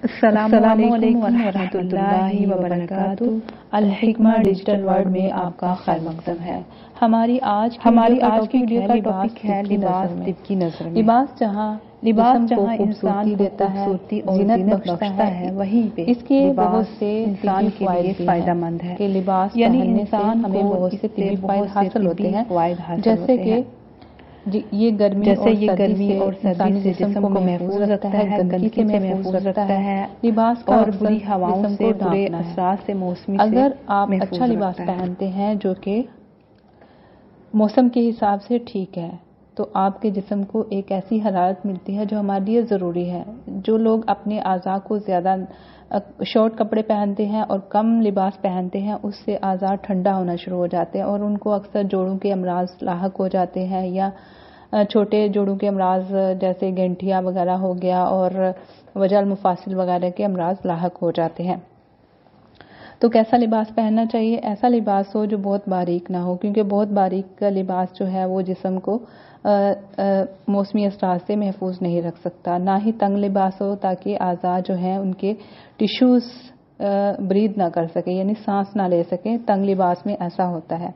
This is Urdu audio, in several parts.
السلام علیکم ورحمۃ اللہ وبرکاتہ۔ الحکمہ ڈیجیٹل ورلڈ میں آپ کا خیر مقدم ہے۔ ہماری آج کی ویڈیو کا ٹاپک ہے لباس طب کی نظر میں۔ لباس جہاں انسان دیتا ہے، زینت بخشتا ہے، وہیں پہ اس کے بہت سے انسان کے لیے فائدہ مند ہے کہ لباس پہننے سے ہمیں بہت سے طبی فوائد حاصل ہوتے ہیں، جیسے کہ یہ گرمی اور سردی سے جسم کو محفوظ رکھتا ہے، گندگی سے محفوظ رکھتا ہے، لباس کا اور بری ہواؤں سے، برے اثرات سے، موسمی سے اگر آپ اچھا لباس پہنتے ہیں جو کہ موسم کے حساب سے ٹھیک ہے تو آپ کے جسم کو ایک ایسی حرارت ملتی ہے جو ہمارے لیے ضروری ہے۔ جو لوگ اپنے اعضاء کو زیادہ شارٹ کپڑے پہنتے ہیں اور کم لباس پہنتے ہیں، اس سے اعضاء ٹھنڈا ہونا شروع ہو جاتے ہیں اور ان کو اکثر جوڑوں کے امراض لاحق ہو جاتے ہیں، یا چھوٹے جوڑوں کے امراض جیسے گنٹھیا وغیرہ ہو گیا اور وجع المفاصل وغیرہ کے امراض لاحق ہو جاتے ہیں۔ تو کیسا لباس پہننا چاہیے؟ ایسا لباس ہو جو بہت باریک نہ ہو، کیونکہ بہت باریک لباس جو ہے وہ جسم کو موسمی اثرات سے محفوظ نہیں رکھ سکتا۔ نہ ہی تنگ لباس ہو تاکہ اعضاء جو ہیں ان کے ٹیشوز برید نہ کر سکیں، یعنی سانس نہ لے سکیں۔ تنگ لباس میں ایسا ہوتا ہے۔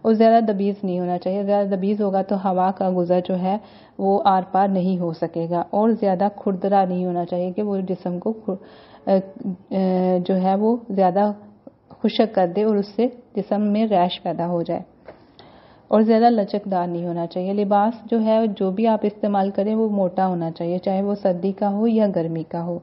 اور زیادہ دبیز نہیں ہونا چاہیے، زیادہ دبیز ہوگا تو ہوا کا گزر جو ہے وہ آر پار نہیں ہو سکے گا، اور زیادہ کھردرا نہیں ہونا چاہیے کہ وہ جسم کو جو ہے وہ زیادہ خشک کر دے اور اس سے جسم میں ریش پیدا ہو جائے، اور زیادہ لچکدار نہیں ہونا چاہیے۔ لباس جو ہے جو بھی آپ استعمال کریں وہ موٹا ہونا چاہیے، چاہے وہ سردی کا ہو یا گرمی کا ہو۔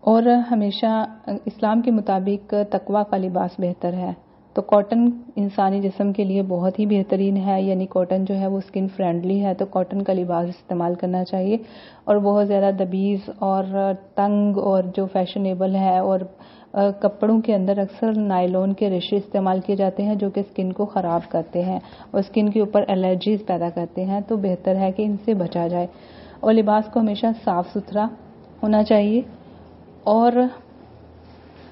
اور ہمیشہ اسلام کے مطابق تقویٰ کا لباس بہتر ہے، تو کاٹن انسانی جسم کے لیے بہت ہی بہترین ہے، یعنی کاٹن جو ہے وہ اسکن فرینڈلی ہے، تو کاٹن کا لباس استعمال کرنا چاہیے۔ اور بہت زیادہ دبیز اور تنگ اور جو فیشنیبل ہے، اور کپڑوں کے اندر اکثر نائلون کے ریشے استعمال کیے جاتے ہیں جو کہ اسکن کو خراب کرتے ہیں اور اسکن کے اوپر الرجیز پیدا کرتے ہیں، تو بہتر ہے کہ ان سے بچا جائے۔ اور لباس کو ہمیشہ صاف ستھرا ہونا چاہیے اور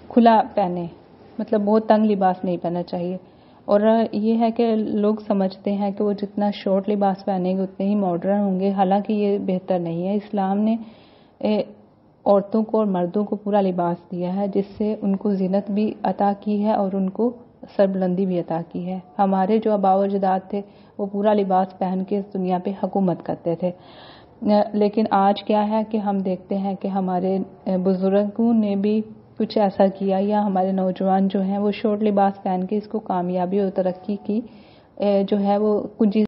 کھلا پہنے، مطلب بہت تنگ لباس نہیں پہننا چاہیے۔ اور یہ ہے کہ لوگ سمجھتے ہیں کہ وہ جتنا شارٹ لباس پہنیں گے اتنے ہی ماڈرن ہوں گے، حالانکہ یہ بہتر نہیں ہے۔ اسلام نے عورتوں کو اور مردوں کو پورا لباس دیا ہے، جس سے ان کو زینت بھی عطا کی ہے اور ان کو سربلندی بھی عطا کی ہے۔ ہمارے جو آباء و اجداد تھے وہ پورا لباس پہن کے اس دنیا پہ حکومت کرتے تھے، لیکن آج کیا ہے کہ ہم دیکھتے ہیں کہ ہمارے بزرگوں نے بھی کچھ ایسا کیا، یا ہمارے نوجوان جو ہیں وہ شارٹ لباس پہن کے اس کو کامیابی اور ترقی کی جو ہے وہ کنجی